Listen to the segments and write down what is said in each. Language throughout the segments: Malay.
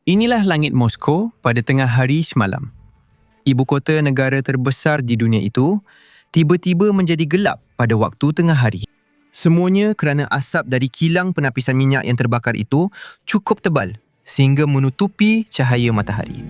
Inilah langit Moskow pada tengah hari semalam. Ibu kota negara terbesar di dunia itu tiba-tiba menjadi gelap pada waktu tengah hari. Semuanya kerana asap dari kilang penapisan minyak yang terbakar itu cukup tebal sehingga menutupi cahaya matahari.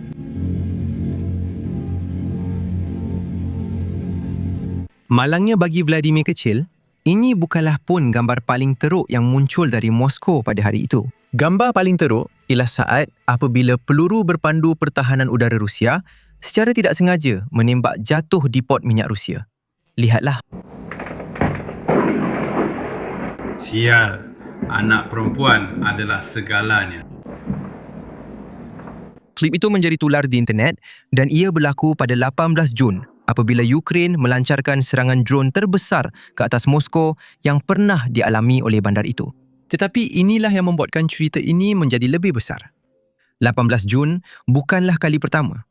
Malangnya bagi Vladimir kecil, ini bukanlah pun gambar paling teruk yang muncul dari Moskow pada hari itu. Gambar paling teruk ialah saat apabila peluru berpandu pertahanan udara Rusia secara tidak sengaja menembak jatuh depot minyak Rusia. Lihatlah. Sial, anak perempuan adalah segalanya. Klip itu menjadi tular di internet dan ia berlaku pada 18 Jun apabila Ukraine melancarkan serangan drone terbesar ke atas Moskow yang pernah dialami oleh bandar itu. Tetapi inilah yang membuatkan cerita ini menjadi lebih besar. 18 Jun bukanlah kali pertama.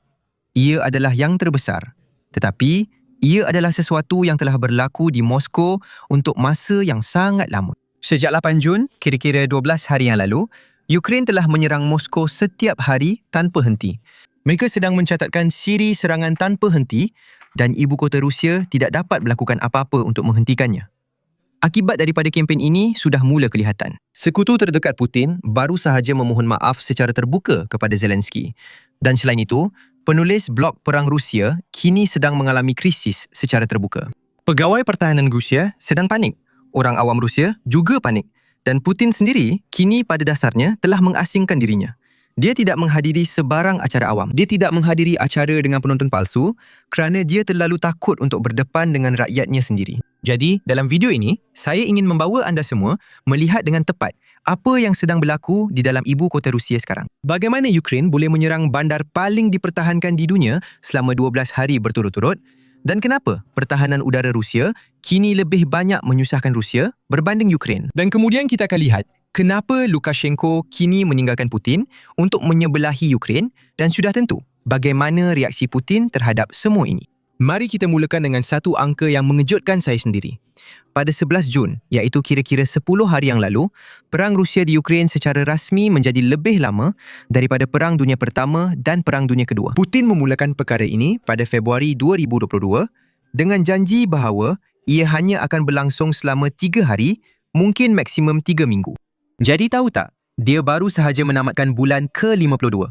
Ia adalah yang terbesar. Tetapi ia adalah sesuatu yang telah berlaku di Moskow untuk masa yang sangat lama. Sejak 8 Jun, kira-kira 12 hari yang lalu, Ukraine telah menyerang Moskow setiap hari tanpa henti. Mereka sedang mencatatkan siri serangan tanpa henti dan ibu kota Rusia tidak dapat melakukan apa-apa untuk menghentikannya. Akibat daripada kempen ini sudah mula kelihatan. Sekutu terdekat Putin baru sahaja memohon maaf secara terbuka kepada Zelensky. Dan selain itu, penulis blog perang Rusia kini sedang mengalami krisis secara terbuka. Pegawai pertahanan Rusia sedang panik. Orang awam Rusia juga panik. Dan Putin sendiri kini pada dasarnya telah mengasingkan dirinya. Dia tidak menghadiri sebarang acara awam. Dia tidak menghadiri acara dengan penonton palsu kerana dia terlalu takut untuk berdepan dengan rakyatnya sendiri. Jadi, dalam video ini, saya ingin membawa anda semua melihat dengan tepat apa yang sedang berlaku di dalam ibu kota Rusia sekarang. Bagaimana Ukraine boleh menyerang bandar paling dipertahankan di dunia selama 12 hari berturut-turut dan kenapa pertahanan udara Rusia kini lebih banyak menyusahkan Rusia berbanding Ukraine. Dan kemudian kita akan lihat kenapa Lukashenko kini meninggalkan Putin untuk menyebelahi Ukraine dan sudah tentu bagaimana reaksi Putin terhadap semua ini. Mari kita mulakan dengan satu angka yang mengejutkan saya sendiri. Pada 11 Jun, iaitu kira-kira 10 hari yang lalu, perang Rusia di Ukraine secara rasmi menjadi lebih lama daripada Perang Dunia Pertama dan Perang Dunia Kedua. Putin memulakan perkara ini pada Februari 2022 dengan janji bahawa ia hanya akan berlangsung selama 3 hari, mungkin maksimum 3 minggu. Jadi tahu tak, dia baru sahaja menamatkan bulan ke-52.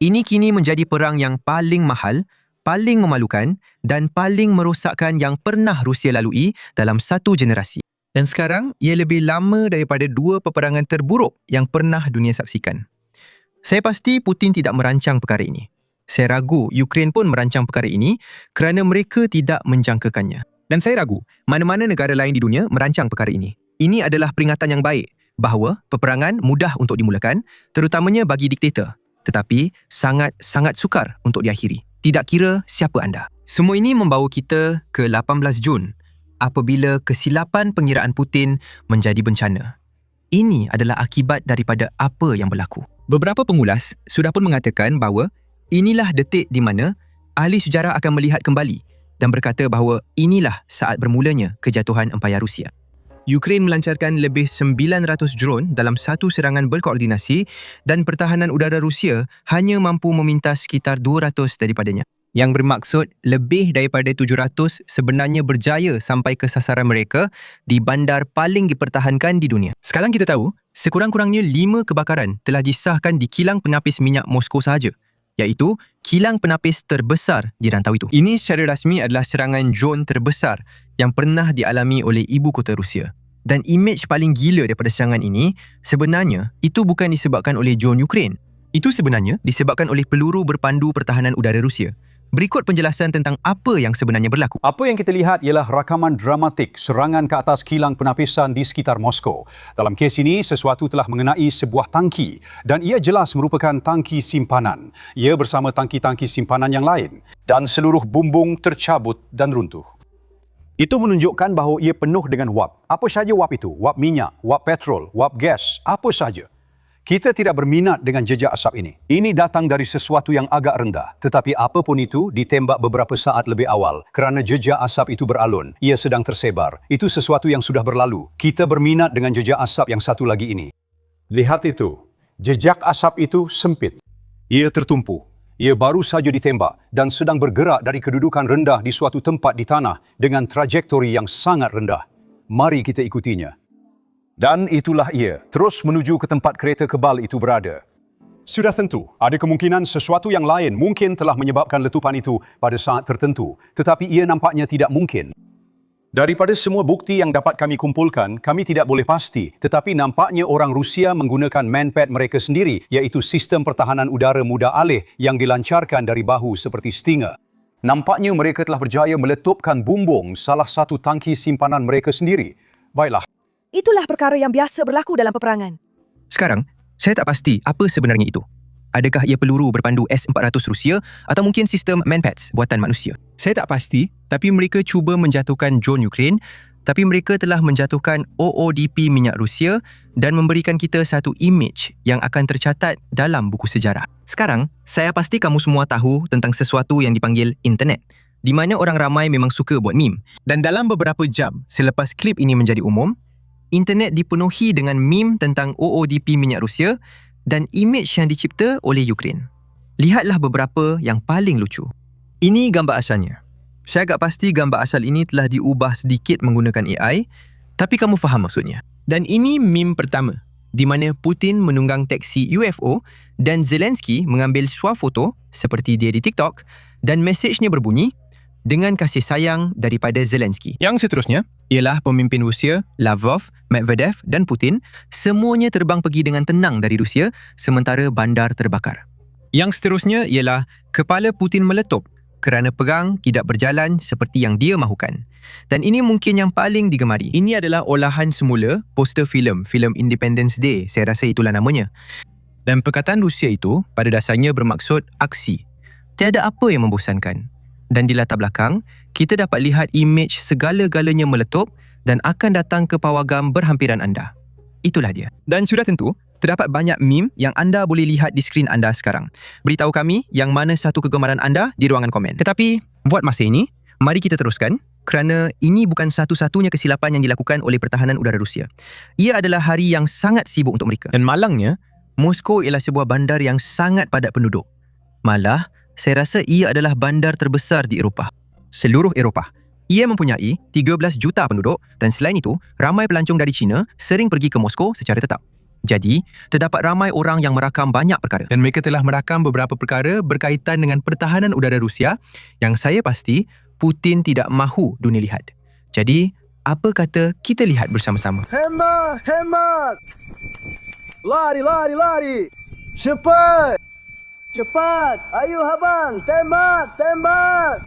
Ini kini menjadi perang yang paling mahal, paling memalukan dan paling merosakkan yang pernah Rusia lalui dalam satu generasi. Dan sekarang, ia lebih lama daripada 2 peperangan terburuk yang pernah dunia saksikan. Saya pasti Putin tidak merancang perkara ini. Saya ragu Ukraine pun merancang perkara ini kerana mereka tidak menjangkakannya. Dan saya ragu mana-mana negara lain di dunia merancang perkara ini. Ini adalah peringatan yang baik bahawa peperangan mudah untuk dimulakan, terutamanya bagi diktator. Tetapi sangat-sangat sukar untuk diakhiri. Tidak kira siapa anda. Semua ini membawa kita ke 18 Jun apabila kesilapan pengiraan Putin menjadi bencana. Ini adalah akibat daripada apa yang berlaku. Beberapa pengulas sudah pun mengatakan bahawa inilah detik di mana ahli sejarah akan melihat kembali dan berkata bahawa inilah saat bermulanya kejatuhan Empayar Rusia. Ukraine melancarkan lebih 900 drone dalam satu serangan berkoordinasi dan pertahanan udara Rusia hanya mampu memintas sekitar 200 daripadanya. Yang bermaksud lebih daripada 700 sebenarnya berjaya sampai ke sasaran mereka di bandar paling dipertahankan di dunia. Sekarang kita tahu, sekurang-kurangnya 5 kebakaran telah disahkan di kilang penapis minyak Moskow sahaja, iaitu kilang penapis terbesar di rantau itu. Ini secara rasmi adalah serangan drone terbesar yang pernah dialami oleh ibu kota Rusia. Dan imej paling gila daripada serangan ini sebenarnya itu bukan disebabkan oleh drone Ukraine. Itu sebenarnya disebabkan oleh peluru berpandu pertahanan udara Rusia. Berikut penjelasan tentang apa yang sebenarnya berlaku. Apa yang kita lihat ialah rakaman dramatik serangan ke atas kilang penapisan di sekitar Moskow. Dalam kes ini, sesuatu telah mengenai sebuah tangki dan ia jelas merupakan tangki simpanan. Ia bersama tangki-tangki simpanan yang lain dan seluruh bumbung tercabut dan runtuh. Itu menunjukkan bahawa ia penuh dengan wap. Apa sahaja wap itu? Wap minyak, wap petrol, wap gas, apa sahaja. Kita tidak berminat dengan jejak asap ini. Ini datang dari sesuatu yang agak rendah. Tetapi apapun itu ditembak beberapa saat lebih awal. Kerana jejak asap itu beralun, ia sedang tersebar. Itu sesuatu yang sudah berlalu. Kita berminat dengan jejak asap yang satu lagi ini. Lihat itu. Jejak asap itu sempit. Ia tertumpu. Ia baru saja ditembak dan sedang bergerak dari kedudukan rendah di suatu tempat di tanah dengan trajektori yang sangat rendah. Mari kita ikutinya. Dan itulah ia, terus menuju ke tempat kereta kebal itu berada. Sudah tentu, ada kemungkinan sesuatu yang lain mungkin telah menyebabkan letupan itu pada saat tertentu, tetapi ia nampaknya tidak mungkin. Daripada semua bukti yang dapat kami kumpulkan, kami tidak boleh pasti, tetapi nampaknya orang Rusia menggunakan manpad mereka sendiri, iaitu sistem pertahanan udara mudah alih yang dilancarkan dari bahu seperti Stinger. Nampaknya mereka telah berjaya meletupkan bumbung salah satu tangki simpanan mereka sendiri. Baiklah. Itulah perkara yang biasa berlaku dalam peperangan. Sekarang, saya tak pasti apa sebenarnya itu. Adakah ia peluru berpandu S-400 Rusia atau mungkin sistem manpads buatan manusia? Saya tak pasti, tapi mereka cuba menjatuhkan drone Ukraine, tapi mereka telah menjatuhkan OODP minyak Rusia dan memberikan kita satu imej yang akan tercatat dalam buku sejarah. Sekarang, saya pasti kamu semua tahu tentang sesuatu yang dipanggil internet, di mana orang ramai memang suka buat meme. Dan dalam beberapa jam selepas klip ini menjadi umum, internet dipenuhi dengan meme tentang OODP minyak Rusia dan imej yang dicipta oleh Ukraine. Lihatlah beberapa yang paling lucu. Ini gambar asalnya. Saya agak pasti gambar asal ini telah diubah sedikit menggunakan AI, tapi kamu faham maksudnya. Dan ini meme pertama, di mana Putin menunggang teksi UFO dan Zelensky mengambil swafoto seperti dia di TikTok dan mesejnya berbunyi, dengan kasih sayang daripada Zelensky. Yang seterusnya ialah pemimpin Rusia, Lavrov, Medvedev dan Putin, semuanya terbang pergi dengan tenang dari Rusia sementara bandar terbakar. Yang seterusnya ialah kepala Putin meletup kerana perang tidak berjalan seperti yang dia mahukan. Dan ini mungkin yang paling digemari. Ini adalah olahan semula poster filem Independence Day, saya rasa itulah namanya. Dan perkataan Rusia itu pada dasarnya bermaksud aksi. Tiada apa yang membosankan. Dan di latar belakang, kita dapat lihat imej segala-galanya meletup dan akan datang ke pawagam berhampiran anda. Itulah dia. Dan sudah tentu, terdapat banyak meme yang anda boleh lihat di skrin anda sekarang. Beritahu kami yang mana satu kegemaran anda di ruangan komen. Tetapi, buat masa ini, mari kita teruskan kerana ini bukan satu-satunya kesilapan yang dilakukan oleh pertahanan udara Rusia. Ia adalah hari yang sangat sibuk untuk mereka. Dan malangnya, Moskow ialah sebuah bandar yang sangat padat penduduk. Malah, saya rasa ia adalah bandar terbesar di Eropah. Seluruh Eropah. Ia mempunyai 13 juta penduduk dan selain itu, ramai pelancong dari China sering pergi ke Moskow secara tetap. Jadi, terdapat ramai orang yang merakam banyak perkara. Dan mereka telah merakam beberapa perkara berkaitan dengan pertahanan udara Rusia yang saya pasti Putin tidak mahu dunia lihat. Jadi, apa kata kita lihat bersama-sama? Hemat, hemat! Lari, lari, lari! Cepat! Cepat! Ayo abang, tembak, tembak!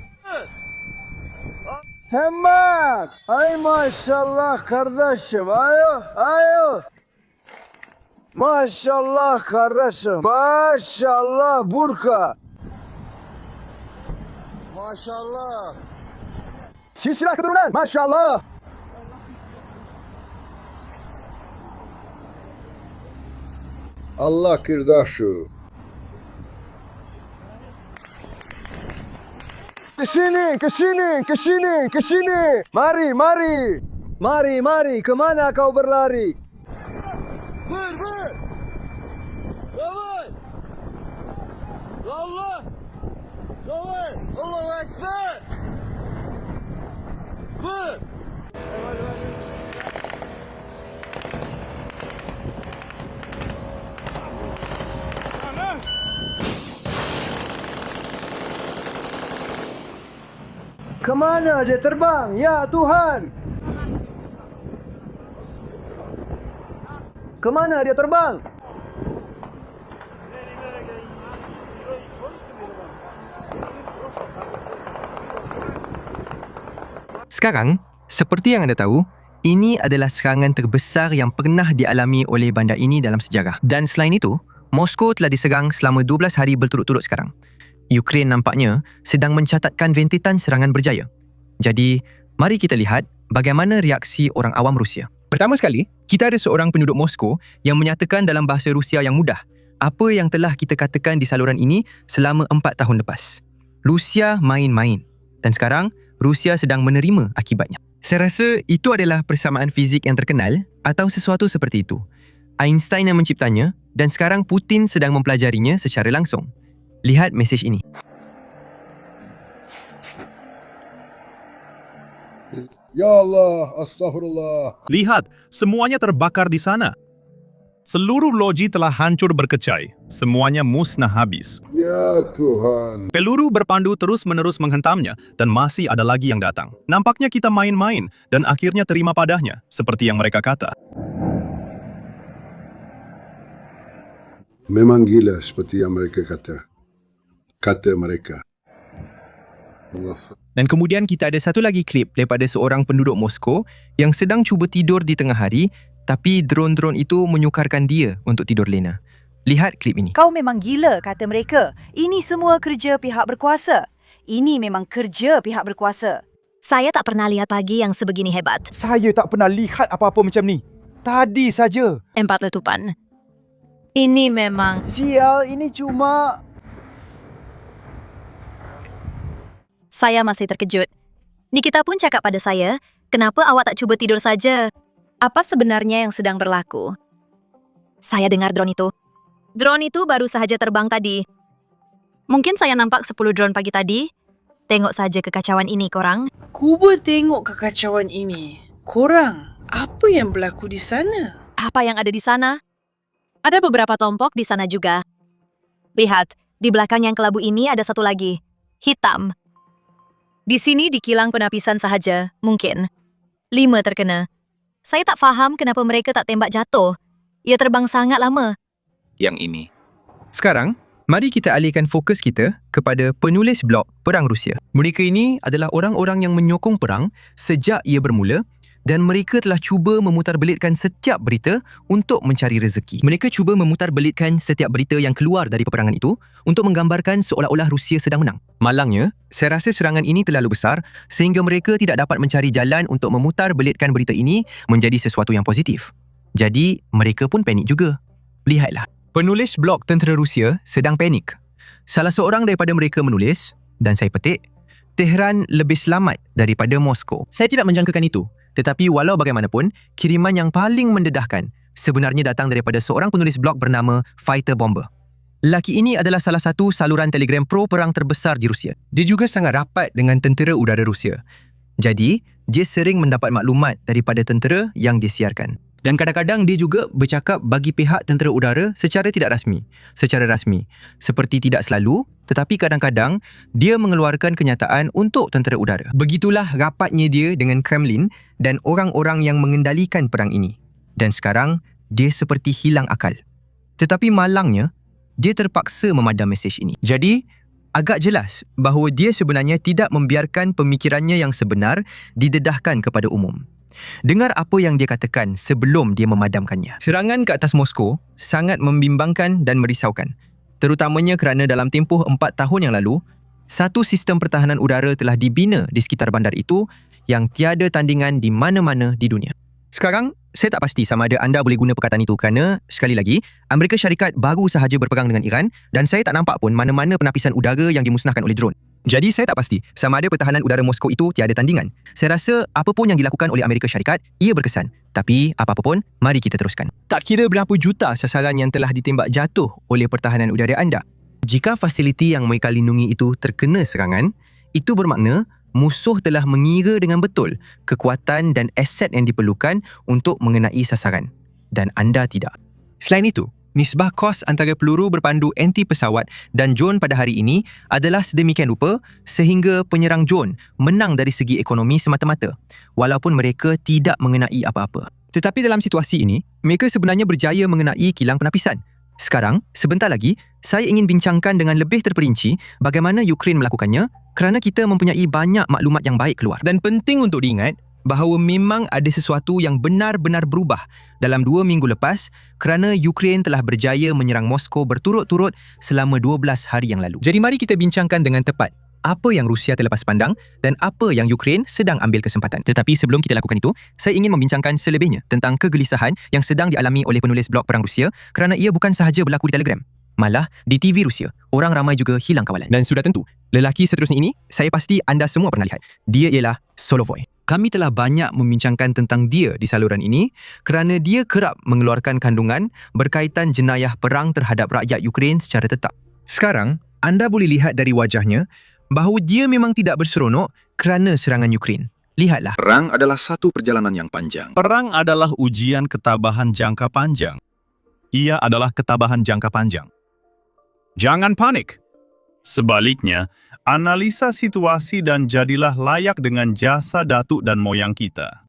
Hemat! Ay maşallah kardeşim, ayo, ayo! Maşallah kardeşim, maşallah Burka! Maşallah! Silsilah keturunan, maşallah! Allah kirdaşu. Ke sini, ke sini, ke sini, ke sini. Mari, mari. Mari, mari. Kemana kau berlari? Vur, vur. Vur. Allah. Vur. Allahu Ekber. Vur. Kemana dia terbang? Ya Tuhan! Kemana dia terbang? Sekarang, seperti yang anda tahu, ini adalah serangan terbesar yang pernah dialami oleh bandar ini dalam sejarah. Dan selain itu, Moskow telah diserang selama 12 hari berturut-turut sekarang. Ukraine nampaknya sedang mencatatkan rentetan serangan berjaya. Jadi, mari kita lihat bagaimana reaksi orang awam Rusia. Pertama sekali, kita ada seorang penduduk Moskow yang menyatakan dalam bahasa Rusia yang mudah apa yang telah kita katakan di saluran ini selama 4 tahun lepas. Rusia main-main. Dan sekarang, Rusia sedang menerima akibatnya. Saya rasa itu adalah persamaan fizik yang terkenal atau sesuatu seperti itu. Einstein yang menciptanya dan sekarang Putin sedang mempelajarinya secara langsung. Lihat mesej ini. Ya Allah, astagfirullah. Lihat, semuanya terbakar di sana. Seluruh loji telah hancur berkecai. Semuanya musnah habis. Ya Tuhan. Peluru berpandu terus-menerus menghentamnya dan masih ada lagi yang datang. Nampaknya kita main-main dan akhirnya terima padanya, seperti yang mereka kata. Memang gila seperti yang mereka kata. Kata mereka. Allah. Dan kemudian kita ada satu lagi klip daripada seorang penduduk Moskow yang sedang cuba tidur di tengah hari, tapi drone-drone itu menyukarkan dia untuk tidur lena. Lihat klip ini. Kau memang gila, kata mereka. Ini semua kerja pihak berkuasa. Ini memang kerja pihak berkuasa. Saya tak pernah lihat pagi yang sebegini hebat. Saya tak pernah lihat apa-apa macam ni. Tadi saja. 4 letupan. Ini memang... Sial, ini cuma... Saya masih terkejut. Nikita pun cakap pada saya, kenapa awak tak cuba tidur saja? Apa sebenarnya yang sedang berlaku? Saya dengar drone itu. Drone itu baru sahaja terbang tadi. Mungkin saya nampak 10 drone pagi tadi. Tengok saja kekacauan ini, korang. Cuba tengok kekacauan ini. Korang, apa yang berlaku di sana? Apa yang ada di sana? Ada beberapa tompok di sana juga. Lihat, di belakang yang kelabu ini ada satu lagi. Hitam. Di sini di kilang penapisan sahaja, mungkin. 5 terkena. Saya tak faham kenapa mereka tak tembak jatuh. Ia terbang sangat lama. Yang ini. Sekarang, mari kita alihkan fokus kita kepada penulis blog Perang Rusia. Mereka ini adalah orang-orang yang menyokong perang sejak ia bermula dan mereka telah cuba memutarbelitkan setiap berita untuk mencari rezeki. Mereka cuba memutarbelitkan setiap berita yang keluar dari peperangan itu untuk menggambarkan seolah-olah Rusia sedang menang. Malangnya, saya rasa serangan ini terlalu besar sehingga mereka tidak dapat mencari jalan untuk memutarbelitkan berita ini menjadi sesuatu yang positif. Jadi, mereka pun panik juga. Lihatlah. Penulis blog tentera Rusia sedang panik. Salah seorang daripada mereka menulis, dan saya petik, Tehran lebih selamat daripada Moskow. Saya tidak menjangkakan itu. Tetapi walau bagaimanapun, kiriman yang paling mendedahkan sebenarnya datang daripada seorang penulis blog bernama Fighter Bomber. Lelaki ini adalah salah satu saluran telegram pro perang terbesar di Rusia. Dia juga sangat rapat dengan tentera udara Rusia. Jadi, dia sering mendapat maklumat daripada tentera yang disiarkan. Dan kadang-kadang dia juga bercakap bagi pihak tentera udara secara tidak rasmi. Secara rasmi. Seperti tidak selalu, tetapi kadang-kadang dia mengeluarkan kenyataan untuk tentera udara. Begitulah rapatnya dia dengan Kremlin dan orang-orang yang mengendalikan perang ini. Dan sekarang, dia seperti hilang akal. Tetapi malangnya, dia terpaksa memadam mesej ini. Jadi, agak jelas bahawa dia sebenarnya tidak membiarkan pemikirannya yang sebenar didedahkan kepada umum. Dengar apa yang dia katakan sebelum dia memadamkannya. Serangan ke atas Moskow sangat membimbangkan dan merisaukan. Terutamanya kerana dalam tempoh 4 tahun yang lalu, satu sistem pertahanan udara telah dibina di sekitar bandar itu yang tiada tandingan di mana-mana di dunia. Sekarang, saya tak pasti sama ada anda boleh guna perkataan itu kerana, sekali lagi, Amerika Syarikat baru sahaja berperang dengan Iran dan saya tak nampak pun mana-mana penapisan udara yang dimusnahkan oleh drone. Jadi saya tak pasti sama ada pertahanan udara Moskow itu tiada tandingan. Saya rasa apapun yang dilakukan oleh Amerika Syarikat, ia berkesan. Tapi apa-apa pun, mari kita teruskan. Tak kira berapa juta sasaran yang telah ditembak jatuh oleh pertahanan udara anda. Jika fasiliti yang mereka lindungi itu terkena serangan, itu bermakna musuh telah mengira dengan betul kekuatan dan aset yang diperlukan untuk mengenai sasaran. Dan anda tidak. Selain itu, nisbah kos antara peluru berpandu anti-pesawat dan drone pada hari ini adalah sedemikian rupa sehingga penyerang drone menang dari segi ekonomi semata-mata, walaupun mereka tidak mengenai apa-apa. Tetapi dalam situasi ini, mereka sebenarnya berjaya mengenai kilang penapisan. Sekarang, sebentar lagi, saya ingin bincangkan dengan lebih terperinci bagaimana Ukraine melakukannya kerana kita mempunyai banyak maklumat yang baik keluar. Dan penting untuk diingat, bahawa memang ada sesuatu yang benar-benar berubah dalam 2 minggu lepas kerana Ukraine telah berjaya menyerang Moskow berturut-turut selama 12 hari yang lalu. Jadi mari kita bincangkan dengan tepat apa yang Rusia terlepas pandang dan apa yang Ukraine sedang ambil kesempatan. Tetapi sebelum kita lakukan itu, saya ingin membincangkan selebihnya tentang kegelisahan yang sedang dialami oleh penulis blog Perang Rusia kerana ia bukan sahaja berlaku di Telegram. Malah, di TV Rusia, orang ramai juga hilang kawalan. Dan sudah tentu, lelaki seterusnya ini, saya pasti anda semua pernah lihat. Dia ialah Solovoy. Kami telah banyak membincangkan tentang dia di saluran ini kerana dia kerap mengeluarkan kandungan berkaitan jenayah perang terhadap rakyat Ukraine secara tetap. Sekarang, Anda boleh lihat dari wajahnya bahawa dia memang tidak berseronok kerana serangan Ukraine. Lihatlah. Perang adalah satu perjalanan yang panjang. Perang adalah ujian ketabahan jangka panjang. Ia adalah ketabahan jangka panjang. Jangan panik. Sebaliknya, analisa situasi dan jadilah layak dengan jasa datuk dan moyang kita.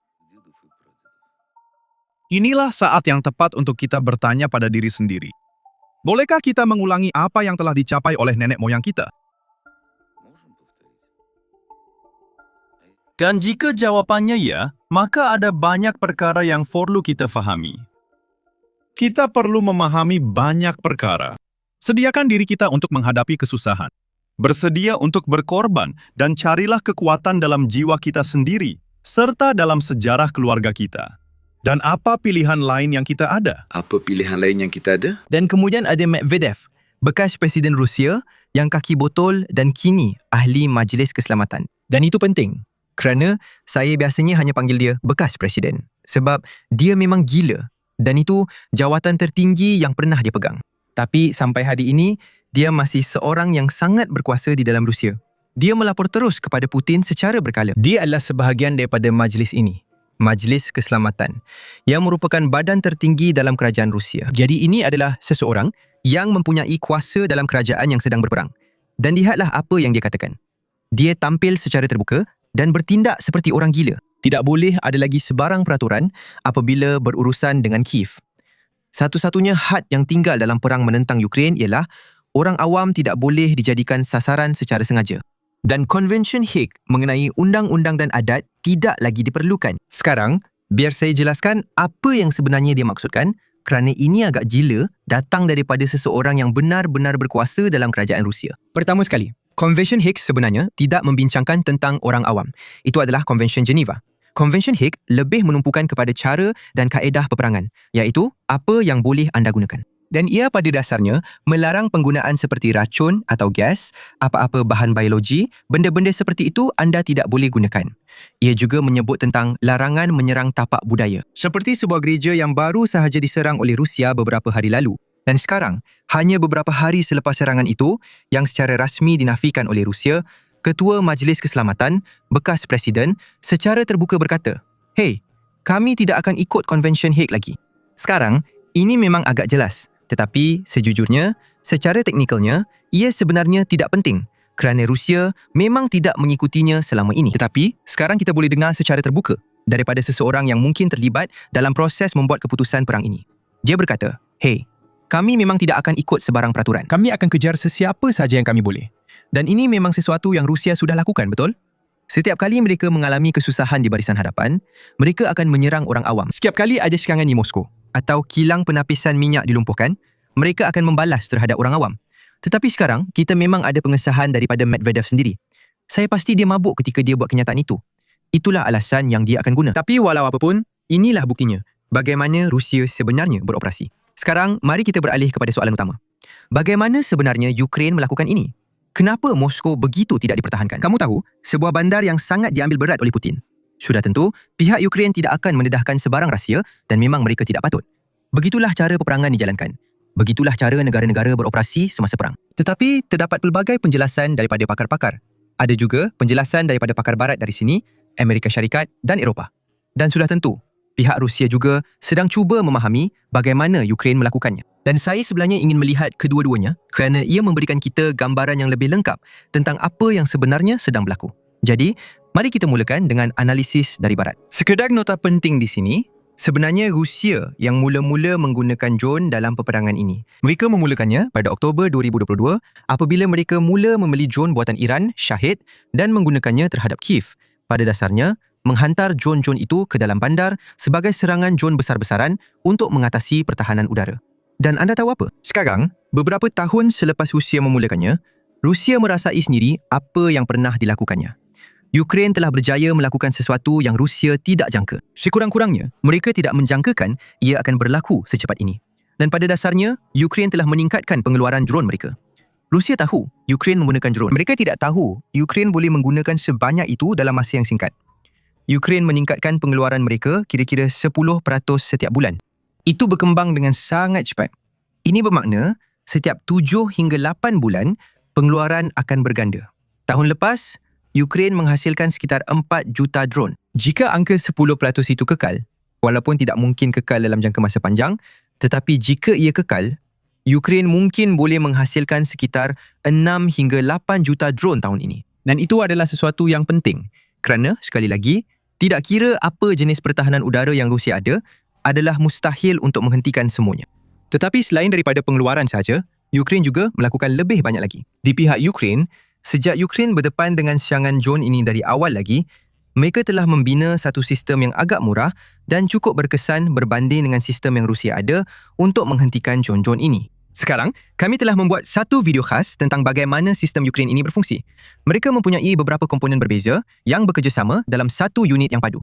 Inilah saat yang tepat untuk kita bertanya pada diri sendiri. Bolehkah kita mengulangi apa yang telah dicapai oleh nenek moyang kita? Dan jika jawapannya ya, maka ada banyak perkara yang perlu kita fahami. Kita perlu memahami banyak perkara. Sediakan diri kita untuk menghadapi kesusahan. Bersedia untuk berkorban dan carilah kekuatan dalam jiwa kita sendiri, serta dalam sejarah keluarga kita. Dan apa pilihan lain yang kita ada? Apa pilihan lain yang kita ada? Dan kemudian ada Medvedev, bekas Presiden Rusia yang kaki botol dan kini ahli Majlis Keselamatan. Dan itu penting kerana saya biasanya hanya panggil dia bekas Presiden sebab dia memang gila dan itu jawatan tertinggi yang pernah dia pegang. Tapi sampai hari ini, dia masih seorang yang sangat berkuasa di dalam Rusia. Dia melapor terus kepada Putin secara berkala. Dia adalah sebahagian daripada majlis ini. Majlis Keselamatan, yang merupakan badan tertinggi dalam kerajaan Rusia. Jadi ini adalah seseorang yang mempunyai kuasa dalam kerajaan yang sedang berperang. Dan lihatlah apa yang dia katakan. Dia tampil secara terbuka dan bertindak seperti orang gila. Tidak boleh ada lagi sebarang peraturan apabila berurusan dengan Kiev. Satu-satunya had yang tinggal dalam perang menentang Ukraine ialah orang awam tidak boleh dijadikan sasaran secara sengaja. Dan Convention Hague mengenai undang-undang dan adat tidak lagi diperlukan. Sekarang, biar saya jelaskan apa yang sebenarnya dia maksudkan kerana ini agak gila datang daripada seseorang yang benar-benar berkuasa dalam kerajaan Rusia. Pertama sekali, Convention Hague sebenarnya tidak membincangkan tentang orang awam. Itu adalah Convention Geneva. Convention Hague lebih menumpukan kepada cara dan kaedah peperangan, iaitu apa yang boleh anda gunakan. Dan ia pada dasarnya melarang penggunaan seperti racun atau gas, apa-apa bahan biologi, benda-benda seperti itu anda tidak boleh gunakan. Ia juga menyebut tentang larangan menyerang tapak budaya. Seperti sebuah gereja yang baru sahaja diserang oleh Rusia beberapa hari lalu. Dan sekarang, hanya beberapa hari selepas serangan itu, yang secara rasmi dinafikan oleh Rusia, Ketua Majlis Keselamatan, bekas Presiden, secara terbuka berkata, "Hey, kami tidak akan ikut Convention Hague lagi." Sekarang, ini memang agak jelas. Tetapi sejujurnya, secara teknikalnya, ia sebenarnya tidak penting kerana Rusia memang tidak mengikutinya selama ini. Tetapi sekarang kita boleh dengar secara terbuka daripada seseorang yang mungkin terlibat dalam proses membuat keputusan perang ini. Dia berkata, "Hey, kami memang tidak akan ikut sebarang peraturan. Kami akan kejar sesiapa sahaja yang kami boleh." Dan ini memang sesuatu yang Rusia sudah lakukan, betul? Setiap kali mereka mengalami kesusahan di barisan hadapan, mereka akan menyerang orang awam. Setiap kali ada serangan di Moskow atau kilang penapisan minyak dilumpuhkan, mereka akan membalas terhadap orang awam. Tetapi sekarang, kita memang ada pengesahan daripada Medvedev sendiri. Saya pasti dia mabuk ketika dia buat kenyataan itu. Itulah alasan yang dia akan guna. Tapi walau apapun, inilah buktinya bagaimana Rusia sebenarnya beroperasi. Sekarang, mari kita beralih kepada soalan utama. Bagaimana sebenarnya Ukraine melakukan ini? Kenapa Moskow begitu tidak dipertahankan? Kamu tahu, sebuah bandar yang sangat diambil berat oleh Putin. Sudah tentu, pihak Ukraine tidak akan mendedahkan sebarang rahsia dan memang mereka tidak patut. Begitulah cara peperangan dijalankan. Begitulah cara negara-negara beroperasi semasa perang. Tetapi terdapat pelbagai penjelasan daripada pakar-pakar. Ada juga penjelasan daripada pakar barat dari sini, Amerika Syarikat dan Eropah. Dan sudah tentu, pihak Rusia juga sedang cuba memahami bagaimana Ukraine melakukannya. Dan saya sebenarnya ingin melihat kedua-duanya kerana ia memberikan kita gambaran yang lebih lengkap tentang apa yang sebenarnya sedang berlaku. Jadi, mari kita mulakan dengan analisis dari barat. Sekedar nota penting di sini, sebenarnya Rusia yang mula-mula menggunakan drone dalam peperangan ini. Mereka memulakannya pada Oktober 2022 apabila mereka mula membeli drone buatan Iran, Shahid, dan menggunakannya terhadap Kiev. Pada dasarnya, menghantar drone-drone itu ke dalam bandar sebagai serangan drone besar-besaran untuk mengatasi pertahanan udara. Dan anda tahu apa? Sekarang, beberapa tahun selepas Rusia memulakannya, Rusia merasai sendiri apa yang pernah dilakukannya. Ukraine telah berjaya melakukan sesuatu yang Rusia tidak jangka. Sekurang-kurangnya, mereka tidak menjangkakan ia akan berlaku secepat ini. Dan pada dasarnya, Ukraine telah meningkatkan pengeluaran drone mereka. Rusia tahu Ukraine menggunakan drone. Mereka tidak tahu Ukraine boleh menggunakan sebanyak itu dalam masa yang singkat. Ukraine meningkatkan pengeluaran mereka kira-kira 10% setiap bulan. Itu berkembang dengan sangat cepat. Ini bermakna, setiap 7 hingga 8 bulan, pengeluaran akan berganda. Tahun lepas, Ukraine menghasilkan sekitar 4 juta drone. Jika angka 10% itu kekal, walaupun tidak mungkin kekal dalam jangka masa panjang, tetapi jika ia kekal, Ukraine mungkin boleh menghasilkan sekitar 6 hingga 8 juta drone tahun ini. Dan itu adalah sesuatu yang penting kerana, sekali lagi, tidak kira apa jenis pertahanan udara yang Rusia ada, adalah mustahil untuk menghentikan semuanya. Tetapi selain daripada pengeluaran sahaja, Ukraine juga melakukan lebih banyak lagi. Di pihak Ukraine, sejak Ukraine berdepan dengan serangan drone ini dari awal lagi, mereka telah membina satu sistem yang agak murah dan cukup berkesan berbanding dengan sistem yang Rusia ada untuk menghentikan drone-drone ini. Sekarang, kami telah membuat satu video khas tentang bagaimana sistem Ukraine ini berfungsi. Mereka mempunyai beberapa komponen berbeza yang bekerjasama dalam satu unit yang padu.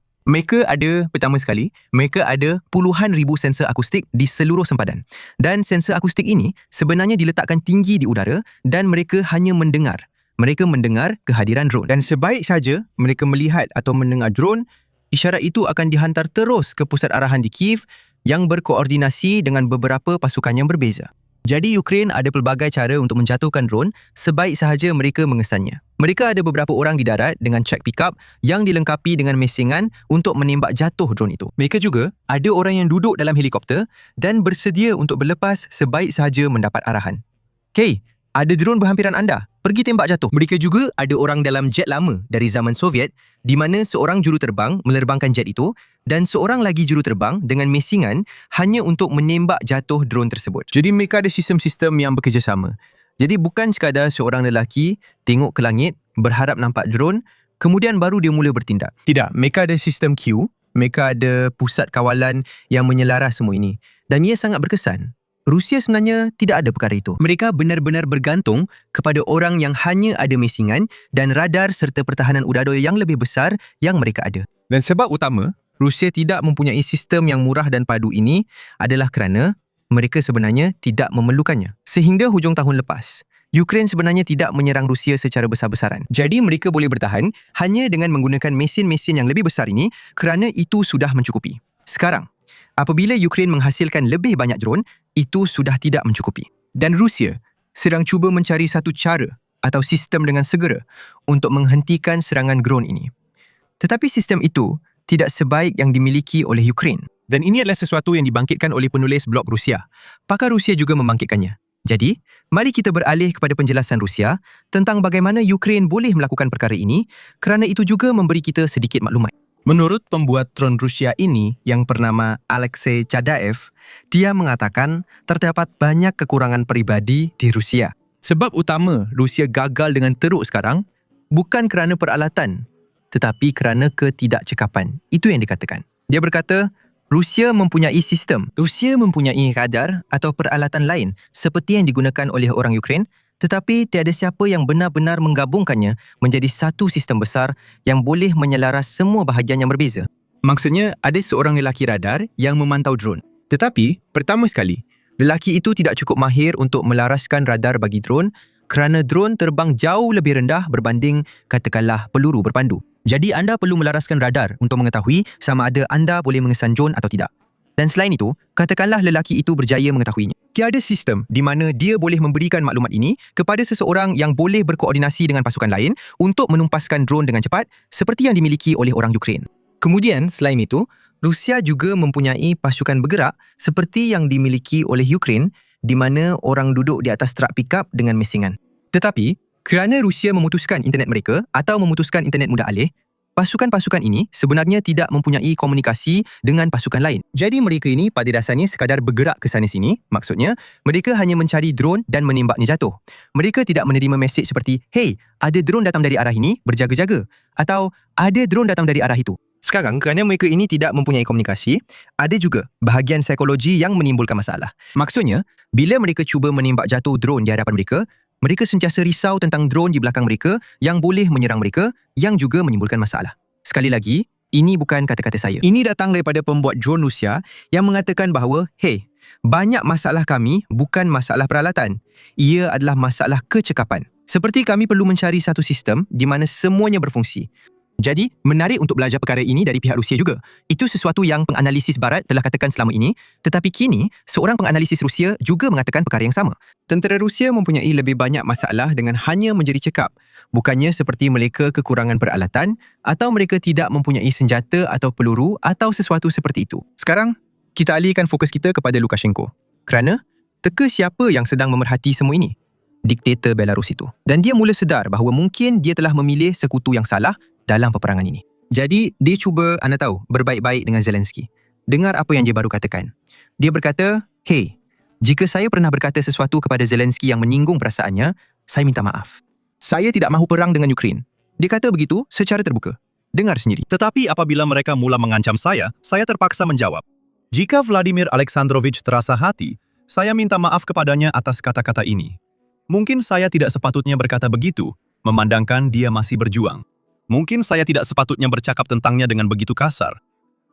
Pertama sekali, mereka ada puluhan ribu sensor akustik di seluruh sempadan. Dan sensor akustik ini sebenarnya diletakkan tinggi di udara dan mereka hanya mendengar. Mereka mendengar kehadiran drone. Dan sebaik saja mereka melihat atau mendengar drone, isyarat itu akan dihantar terus ke pusat arahan di Kiev yang berkoordinasi dengan beberapa pasukan yang berbeza. Jadi Ukraine ada pelbagai cara untuk menjatuhkan drone sebaik sahaja mereka mengesannya. Mereka ada beberapa orang di darat dengan track pickup yang dilengkapi dengan mesingan untuk menembak jatuh drone itu. Mereka juga ada orang yang duduk dalam helikopter dan bersedia untuk berlepas sebaik sahaja mendapat arahan. Okay, ada drone berhampiran anda, pergi tembak jatuh. Mereka juga ada orang dalam jet lama dari zaman Soviet di mana seorang juruterbang menerbangkan jet itu dan seorang lagi juruterbang dengan mesingan hanya untuk menembak jatuh drone tersebut. Jadi mereka ada sistem-sistem yang bekerjasama. Jadi bukan sekadar seorang lelaki tengok ke langit, berharap nampak drone, kemudian baru dia mula bertindak. Tidak, mereka ada sistem queue, mereka ada pusat kawalan yang menyelaras semua ini. Dan ia sangat berkesan. Rusia sebenarnya tidak ada perkara itu. Mereka benar-benar bergantung kepada orang yang hanya ada mesingan dan radar serta pertahanan udara yang lebih besar yang mereka ada. Dan sebab utama, Rusia tidak mempunyai sistem yang murah dan padu ini adalah kerana mereka sebenarnya tidak memerlukannya. Sehingga hujung tahun lepas, Ukraine sebenarnya tidak menyerang Rusia secara besar-besaran. Jadi mereka boleh bertahan hanya dengan menggunakan mesin-mesin yang lebih besar ini kerana itu sudah mencukupi. Sekarang, apabila Ukraine menghasilkan lebih banyak drone, itu sudah tidak mencukupi. Dan Rusia sedang cuba mencari satu cara atau sistem dengan segera untuk menghentikan serangan drone ini. Tetapi sistem itu tidak sebaik yang dimiliki oleh Ukraine. Dan ini adalah sesuatu yang dibangkitkan oleh penulis blog Rusia. Pakar Rusia juga membangkitkannya. Jadi, mari kita beralih kepada penjelasan Rusia tentang bagaimana Ukraine boleh melakukan perkara ini kerana itu juga memberi kita sedikit maklumat. Menurut pembuat drone Rusia ini yang bernama Alexei Chadaev, dia mengatakan terdapat banyak kekurangan peribadi di Rusia. Sebab utama Rusia gagal dengan teruk sekarang bukan kerana peralatan, tetapi kerana ketidakcekapan. Itu yang dikatakan. Dia berkata, Rusia mempunyai sistem. Rusia mempunyai radar atau peralatan lain seperti yang digunakan oleh orang Ukraine, tetapi tiada siapa yang benar-benar menggabungkannya menjadi satu sistem besar yang boleh menyelaras semua bahagian yang berbeza. Maksudnya, ada seorang lelaki radar yang memantau drone. Tetapi, pertama sekali, lelaki itu tidak cukup mahir untuk melaraskan radar bagi drone kerana drone terbang jauh lebih rendah berbanding, katakanlah, peluru berpandu. Jadi anda perlu melaraskan radar untuk mengetahui sama ada anda boleh mengesan drone atau tidak. Dan selain itu, katakanlah lelaki itu berjaya mengetahuinya. Tiada sistem di mana dia boleh memberikan maklumat ini kepada seseorang yang boleh berkoordinasi dengan pasukan lain untuk menumpaskan drone dengan cepat seperti yang dimiliki oleh orang Ukraine. Kemudian, selain itu, Rusia juga mempunyai pasukan bergerak seperti yang dimiliki oleh Ukraine di mana orang duduk di atas truk pickup dengan mesingan. Tetapi, kerana Rusia memutuskan internet mereka atau memutuskan internet mudah alih, pasukan-pasukan ini sebenarnya tidak mempunyai komunikasi dengan pasukan lain. Jadi mereka ini pada dasarnya sekadar bergerak ke sana-sini, maksudnya mereka hanya mencari drone dan menembaknya jatuh. Mereka tidak menerima mesej seperti, "Hey, ada drone datang dari arah ini, berjaga-jaga." Atau, "Ada drone datang dari arah itu." Sekarang, kerana mereka ini tidak mempunyai komunikasi, ada juga bahagian psikologi yang menimbulkan masalah. Maksudnya, bila mereka cuba menembak jatuh drone di hadapan mereka, mereka sentiasa risau tentang drone di belakang mereka yang boleh menyerang mereka yang juga menimbulkan masalah. Sekali lagi, ini bukan kata-kata saya. Ini datang daripada pembuat drone Rusia yang mengatakan bahawa, hey, banyak masalah kami bukan masalah peralatan. Ia adalah masalah kecekapan. Seperti kami perlu mencari satu sistem di mana semuanya berfungsi. Jadi, menarik untuk belajar perkara ini dari pihak Rusia juga. Itu sesuatu yang penganalisis Barat telah katakan selama ini, tetapi kini, seorang penganalisis Rusia juga mengatakan perkara yang sama. Tentera Rusia mempunyai lebih banyak masalah dengan hanya menjadi cekap, bukannya seperti mereka kekurangan peralatan atau mereka tidak mempunyai senjata atau peluru atau sesuatu seperti itu. Sekarang, kita alihkan fokus kita kepada Lukashenko. Kerana, teka siapa yang sedang memerhati semua ini? Diktator Belarus itu. Dan dia mula sedar bahawa mungkin dia telah memilih sekutu yang salah dalam peperangan ini. Jadi, dia cuba, anda tahu, berbaik-baik dengan Zelensky. Dengar apa yang dia baru katakan. Dia berkata, "Hey, jika saya pernah berkata sesuatu kepada Zelensky yang menyinggung perasaannya, saya minta maaf. Saya tidak mahu perang dengan Ukraine." Dia kata begitu secara terbuka. Dengar sendiri. Tetapi apabila mereka mula mengancam saya terpaksa menjawab. Jika Vladimir Alexandrovich terasa hati, saya minta maaf kepadanya atas kata-kata ini. Mungkin saya tidak sepatutnya berkata begitu, memandangkan dia masih berjuang. Mungkin saya tidak sepatutnya bercakap tentangnya dengan begitu kasar.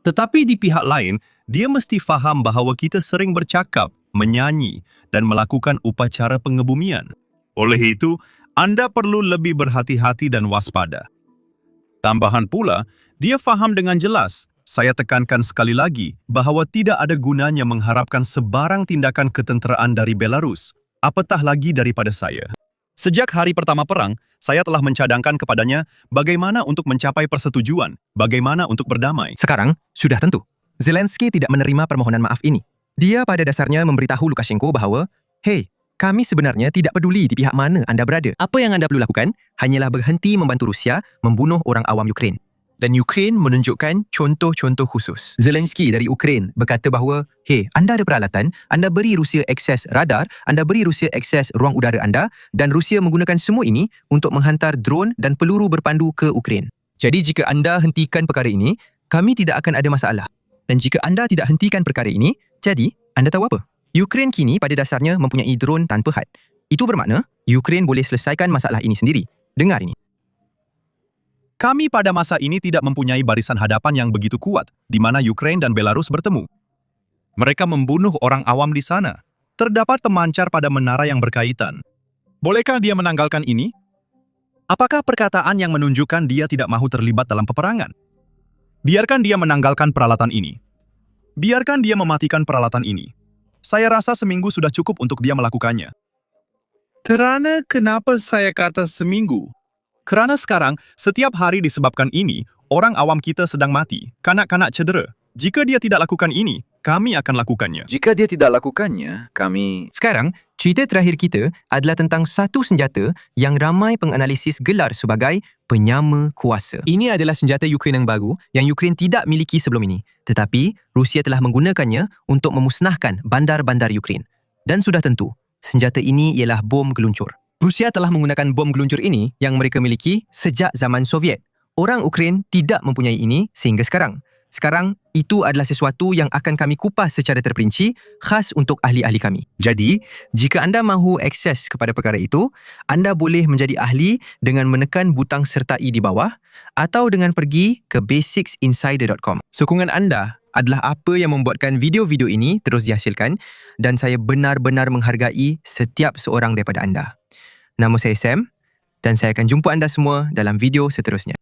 Tetapi di pihak lain, dia mesti faham bahawa kita sering bercakap, menyanyi, dan melakukan upacara pengebumian. Oleh itu, Anda perlu lebih berhati-hati dan waspada. Tambahan pula, dia faham dengan jelas, saya tekankan sekali lagi, bahawa tidak ada gunanya mengharapkan sebarang tindakan ketenteraan dari Belarus, apatah lagi daripada saya. Sejak hari pertama perang, saya telah mencadangkan kepadanya bagaimana untuk mencapai persetujuan, bagaimana untuk berdamai. Sekarang, sudah tentu. Zelensky tidak menerima permohonan maaf ini. Dia pada dasarnya memberitahu Lukashenko bahawa, "Hey, kami sebenarnya tidak peduli di pihak mana anda berada. Apa yang anda perlu lakukan hanyalah berhenti membantu Rusia membunuh orang awam Ukraine." Dan Ukraine menunjukkan contoh-contoh khusus. Zelensky dari Ukraine berkata bahawa, "Hey, anda ada peralatan, anda beri Rusia akses radar, anda beri Rusia akses ruang udara anda, dan Rusia menggunakan semua ini untuk menghantar drone dan peluru berpandu ke Ukraine. Jadi jika anda hentikan perkara ini, kami tidak akan ada masalah. Dan jika anda tidak hentikan perkara ini, jadi anda tahu apa? Ukraine kini pada dasarnya mempunyai drone tanpa had. Itu bermakna, Ukraine boleh selesaikan masalah ini sendiri. Dengar ini. Kami pada masa ini tidak mempunyai barisan hadapan yang begitu kuat, di mana Ukraine dan Belarus bertemu. Mereka membunuh orang awam di sana. Terdapat pemancar pada menara yang berkaitan. Bolehkah dia menanggalkan ini? Apakah perkataan yang menunjukkan dia tidak mahu terlibat dalam peperangan? Biarkan dia menanggalkan peralatan ini. Biarkan dia mematikan peralatan ini. Saya rasa seminggu sudah cukup untuk dia melakukannya. Kerana kenapa saya kata seminggu? Kerana sekarang, setiap hari disebabkan ini, orang awam kita sedang mati, kanak-kanak cedera. Jika dia tidak lakukan ini, kami akan lakukannya. Jika dia tidak lakukannya, kami... Sekarang, cerita terakhir kita adalah tentang satu senjata yang ramai penganalisis gelar sebagai penyama kuasa. Ini adalah senjata Ukraine yang baru yang Ukraine tidak miliki sebelum ini. Tetapi, Rusia telah menggunakannya untuk memusnahkan bandar-bandar Ukraine. Dan sudah tentu, senjata ini ialah bom geluncur. Rusia telah menggunakan bom geluncur ini yang mereka miliki sejak zaman Soviet. Orang Ukraine tidak mempunyai ini sehingga sekarang. Sekarang, itu adalah sesuatu yang akan kami kupas secara terperinci khas untuk ahli-ahli kami. Jadi, jika anda mahu akses kepada perkara itu, anda boleh menjadi ahli dengan menekan butang sertai di bawah atau dengan pergi ke basicsinsider.com. Sokongan anda adalah apa yang membuatkan video-video ini terus dihasilkan dan saya benar-benar menghargai setiap seorang daripada anda. Nama saya Sam dan saya akan jumpa anda semua dalam video seterusnya.